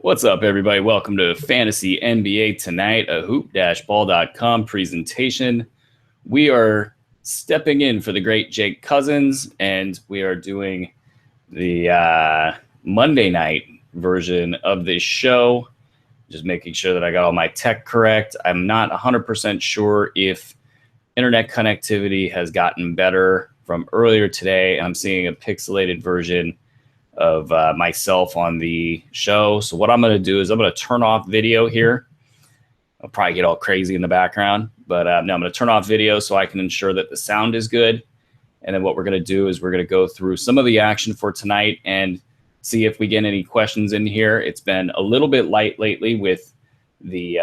What's up, everybody? Welcome to Fantasy NBA Tonight, a hoop-ball.com presentation. We are stepping in for the great Jake Cousins, and we are doing the Monday night version of this show. Just making sure that I got all my tech correct. I'm not 100% sure if internet connectivity has gotten better from earlier today. I'm seeing a pixelated version of myself on the show. So what I'm going to do is I'm going to turn off video here. I'll probably get all crazy in the background, but no, I'm going to turn off video so I can ensure that the sound is good. And then what we're going to do is we're going to go through some of the action for tonight and see if we get any questions in here. It's been a little bit light lately with the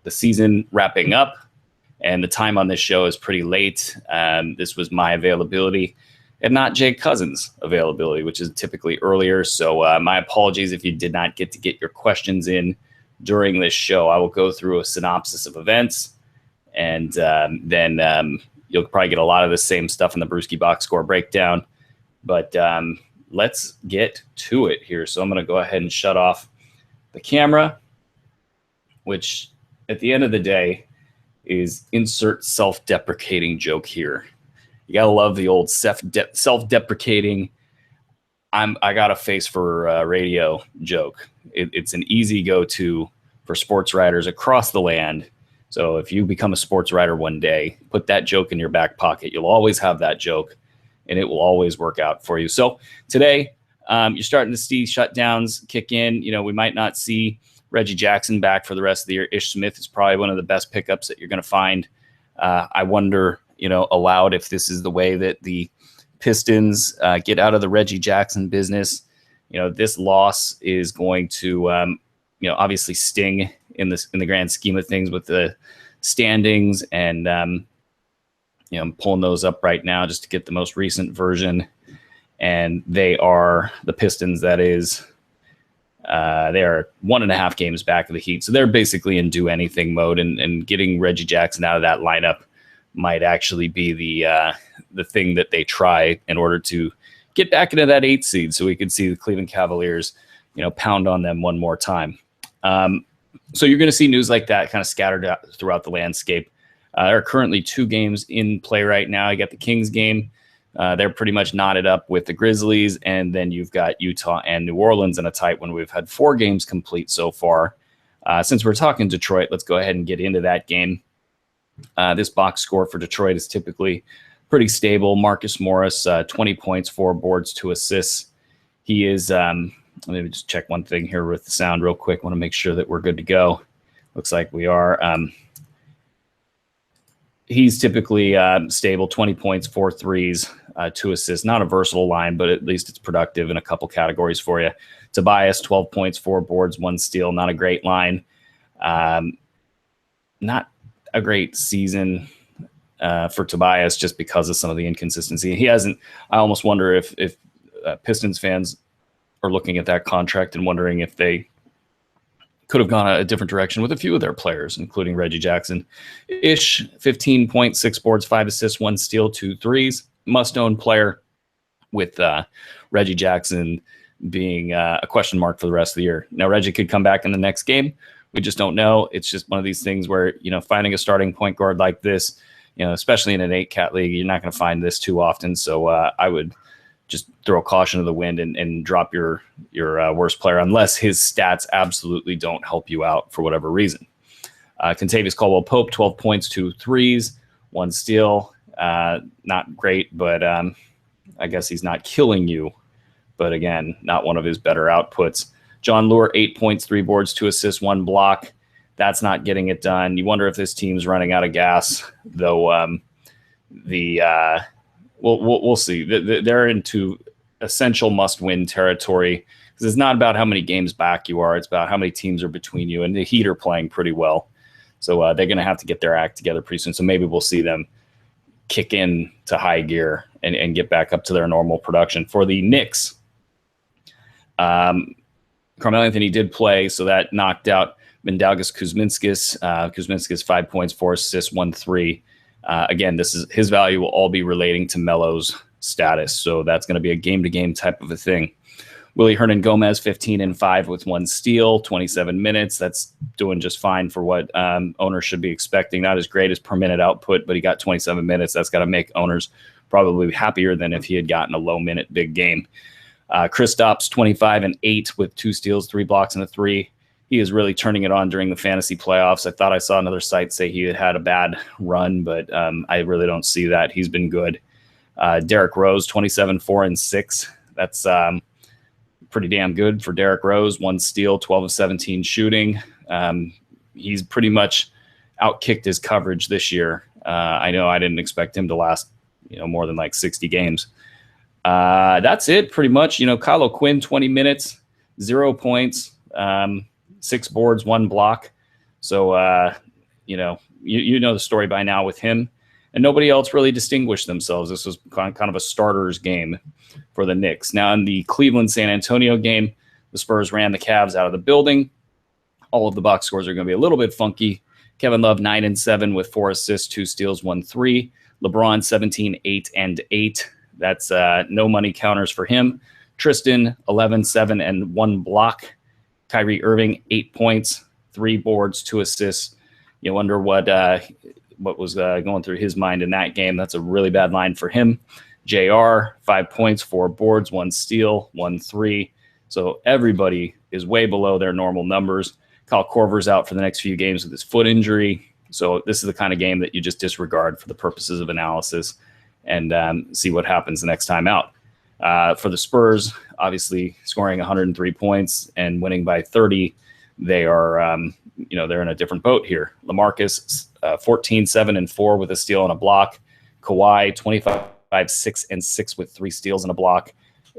season wrapping up, and the time on this show is pretty late. This was my availability and not Jake Cousins' availability, which is typically earlier. So my apologies if you did not get to get your questions in during this show. I will go through a synopsis of events, and then you'll probably get a lot of the same stuff in the Brewski Box Score breakdown. But let's get to it here. So I'm going to go ahead and shut off the camera, which at the end of the day is insert self-deprecating joke here. You gotta love the old self-deprecating. I got a face for radio joke. It's an easy go-to for sports writers across the land. So if you become a sports writer one day, put that joke in your back pocket. You'll always have that joke, and it will always work out for you. So today, you're starting to see shutdowns kick in. You know, we might not see Reggie Jackson back for the rest of the year. Ish Smith is probably one of the best pickups that you're going to find. I wonder, aloud, if this is the way that the Pistons get out of the Reggie Jackson business. This loss is going to, obviously sting in the grand scheme of things with the standings. And, I'm pulling those up right now just to get the most recent version. And they are the Pistons. That is, they are 1.5 games back of the Heat. So they're basically in do anything mode, and getting Reggie Jackson out of that lineup might actually be the thing that they try in order to get back into that 8th seed, so we could see the Cleveland Cavaliers, pound on them one more time. So you're going to see news like that kind of scattered out throughout the landscape. There are currently 2 games in play right now. You got the Kings game. They're pretty much knotted up with the Grizzlies, and then you've got Utah and New Orleans in a tight one. We've had 4 games complete so far. Since we're talking Detroit, let's go ahead and get into that game. This box score for Detroit is typically pretty stable. Marcus Morris, 20 points, 4 boards, 2 assists. He is, let me just check one thing here with the sound real quick. Want to make sure that we're good to go. Looks like we are. He's typically stable, 20 points, 4 threes, 2 assists. Not a versatile line, but at least it's productive in a couple categories for you. Tobias, 12 points, 4 boards, 1 steal. Not a great line. Not a great season for Tobias just because of some of the inconsistency. He hasn't. I almost wonder if Pistons fans are looking at that contract and wondering if they could have gone a different direction with a few of their players, including Reggie Jackson. Ish, 15.6 boards, 5 assists, 1 steal, 2 threes. Must-own player, with Reggie Jackson being a question mark for the rest of the year. Now, Reggie could come back in the next game. We just don't know. It's just one of these things where, finding a starting point guard like this, especially in an 8-cat league, you're not going to find this too often. So I would just throw caution to the wind and drop your worst player unless his stats absolutely don't help you out for whatever reason. Kentavious Caldwell-Pope, 12 points, 2 threes, 1 steal. Not great, but I guess he's not killing you. But again, not one of his better outputs. John Lure, 8 points, 3 boards, 2 assists, 1 block. That's not getting it done. You wonder if this team's running out of gas, though. We'll see. They're into essential must-win territory, because it's not about how many games back you are. It's about how many teams are between you, and the Heat are playing pretty well. So they're going to have to get their act together pretty soon. So maybe we'll see them kick in to high gear and get back up to their normal production. For the Knicks, Carmelo Anthony did play, so that knocked out Mindaugas Kuzminskas. Kuzminskas, 5 points, 4 assists, 1 3. Again, his value will all be relating to Melo's status, so that's going to be a game-to-game type of a thing. Willie Hernan Gomez, 15 and 5 with 1 steal, 27 minutes. That's doing just fine for what owners should be expecting. Not as great as per minute output, but he got 27 minutes. That's got to make owners probably happier than if he had gotten a low minute big game. Kristaps, 25 and 8 with 2 steals, 3 blocks, and a 3. He is really turning it on during the fantasy playoffs. I thought I saw another site say he had a bad run, but I really don't see that. He's been good. Derrick Rose, 27, 4 and 6. That's pretty damn good for Derrick Rose. 1 steal, 12 of 17 shooting. He's pretty much outkicked his coverage this year. I know I didn't expect him to last, more than like 60 games. That's it pretty much. Kyle O'Quinn, 20 minutes, 0 points, 6 boards, 1 block. So, you know the story by now with him. And nobody else really distinguished themselves. This was kind of a starter's game for the Knicks. Now, in the Cleveland-San Antonio game, the Spurs ran the Cavs out of the building. All of the box scores are going to be a little bit funky. Kevin Love, 9 and 7 with 4 assists, 2 steals, 1 3. LeBron, 17, 8 and 8. That's no money counters for him. Tristan, 11, 7 and 1 block. Kyrie Irving, 8 points, 3 boards, 2 assists. You wonder what was going through his mind in that game. That's a really bad line for him. JR, 5 points, 4 boards, 1 steal, 1 3. So everybody is way below their normal numbers. Kyle Korver's out for the next few games with his foot injury. So this is the kind of game that you just disregard for the purposes of analysis and see what happens the next time out. For the Spurs, obviously scoring 103 points and winning by 30, they are, they're in a different boat here. LaMarcus, 14, 7 and 4 with a steal and a block. Kawhi, 25, 6 and 6 with 3 steals and a block.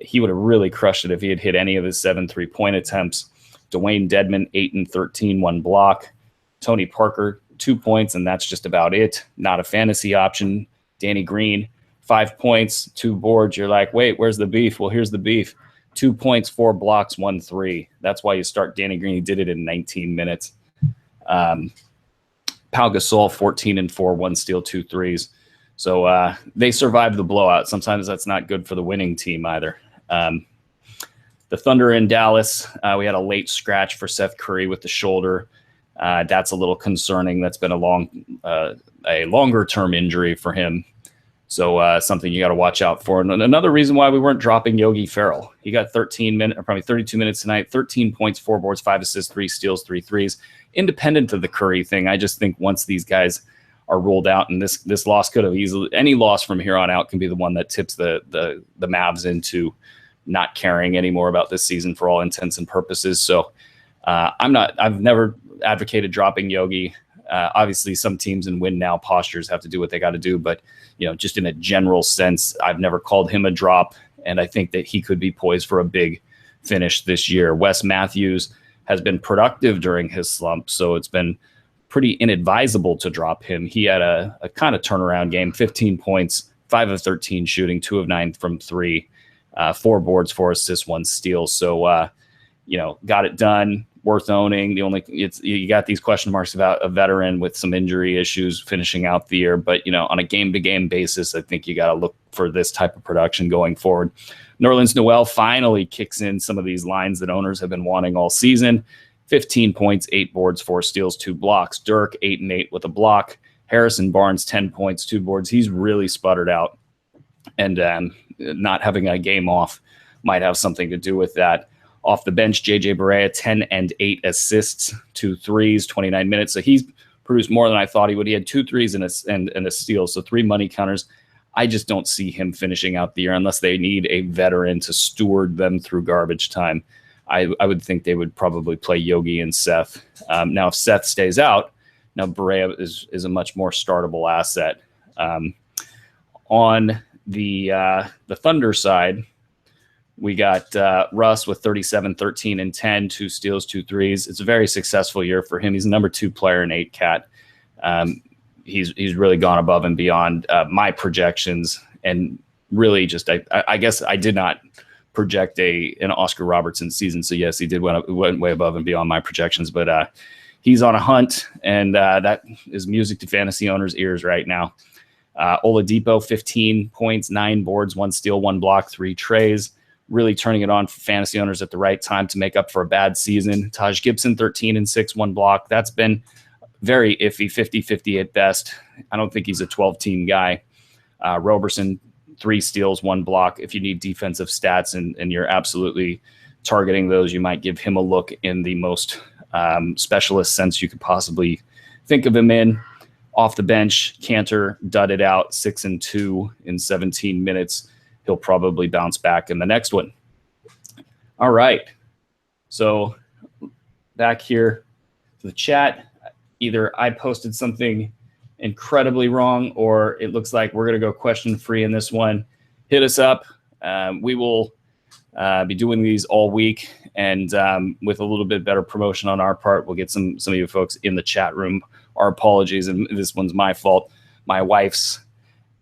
He would have really crushed it if he had hit any of his 7 3-point attempts. Dwayne Dedmon, 8 and 13, 1 block. Tony Parker, 2 points, and that's just about it. Not a fantasy option. Danny Green, 5 points, 2 boards. You're like, wait, where's the beef? Well, here's the beef. 2 points, 4 blocks, 1 3. That's why you start Danny Green. He did it in 19 minutes. Pau Gasol, 14 and 4, 1 steal, 2 threes. So they survived the blowout. Sometimes that's not good for the winning team either. The Thunder in Dallas, we had a late scratch for Seth Curry with the shoulder. That's a little concerning. That's been a longer-term injury for him. So something you got to watch out for. And another reason why we weren't dropping Yogi Ferrell. He got 32 minutes tonight, 13 points, 4 boards, 5 assists, 3 steals, 3 threes. Independent of the Curry thing, I just think once these guys are ruled out, and this loss could have easily, any loss from here on out can be the one that tips the Mavs into not caring anymore about this season for all intents and purposes. So I've never advocated dropping Yogi. Obviously, some teams in win now postures have to do what they got to do, but just in a general sense, I've never called him a drop, and I think that he could be poised for a big finish this year. Wes Matthews has been productive during his slump, so it's been pretty inadvisable to drop him. He had a kind of turnaround game, 15 points, 5 of 13 shooting, 2 of 9 from 3, 4 boards, 4 assists, 1 steal. So, got it done. Worth owning. You got these question marks about a veteran with some injury issues finishing out the year, but on a game-to-game basis, I think you got to look for this type of production going forward. Nerlens Noel finally kicks in some of these lines that owners have been wanting all season. 15 points, 8 boards, 4 steals, 2 blocks. Dirk, 8 and 8 with a block. Harrison Barnes, 10 points, 2 boards. He's really sputtered out, and not having a game off might have something to do with that. Off the bench, JJ Barea, 10 and 8 assists, 2 threes, 29 minutes. So he's produced more than I thought he would. He had 2 threes and a steal, so 3 money counters. I just don't see him finishing out the year unless they need a veteran to steward them through garbage time. I would think they would probably play Yogi and Seth. Now, if Seth stays out, now Barea is a much more startable asset. On the Thunder side, we got Russ with 37, 13, and 10, 2 steals, 2 threes. It's a very successful year for him. He's the number 2 player in 8-cat. He's really gone above and beyond my projections, and really just I guess I did not project an Oscar Robertson season. So yes, he went way above and beyond my projections, but he's on a hunt, and that is music to fantasy owners' ears right now. Oladipo, 15 points, 9 boards, 1 steal, 1 block, 3 trays. really turning it on for fantasy owners at the right time to make up for a bad season. Taj Gibson, 13-6, 1 block. That's been very iffy, 50-50 at best. I don't think he's a 12-team guy. Roberson, 3 steals, 1 block. If you need defensive stats and you're absolutely targeting those, you might give him a look in the most specialist sense you could possibly think of him in. Off the bench, Cantor dudded out 6-2 in 17 minutes. He'll probably bounce back in the next one. All right. So back here to the chat. Either I posted something incredibly wrong, or it looks like we're going to go question free in this one. Hit us up. We will be doing these all week, and with a little bit better promotion on our part, we'll get some of you folks in the chat room. Our apologies, and this one's my fault. My wife's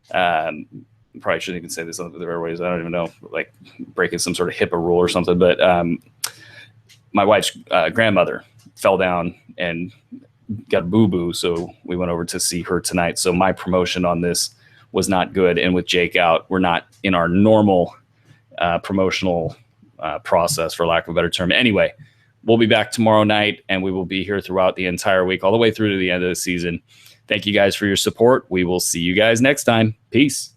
probably shouldn't even say this on the airways. I don't even know, like breaking some sort of HIPAA rule or something. But my wife's grandmother fell down and got a boo-boo, so we went over to see her tonight. So my promotion on this was not good, and with Jake out, we're not in our normal promotional process, for lack of a better term. Anyway, we'll be back tomorrow night, and we will be here throughout the entire week, all the way through to the end of the season. Thank you guys for your support. We will see you guys next time. Peace.